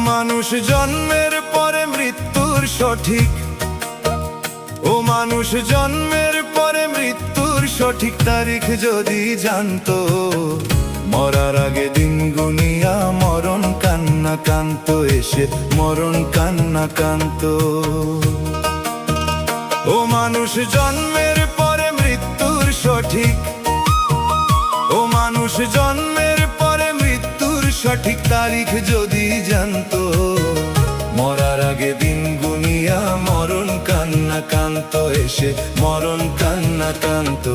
মানুষ জন্মের পরে মৃত্যুর সঠিক, ও মানুষ জন্মের পরে মৃত্যুর সঠিক তারিখ যদি জানতো, মরার আগে দিন গুনিয়া মরণ কান্না কান্ত, এসে মরণ কান্না কান্ত। ও মানুষ জন্মের পরে মৃত্যুর সঠিক, ও মানুষ জন্মের পরে মৃত্যুর সঠিক তারিখ যদি জানতো, মরার আগে দিন গুনিয়া মরণ কান্না কান্ত, এসে মরণ কান্না কান্ত।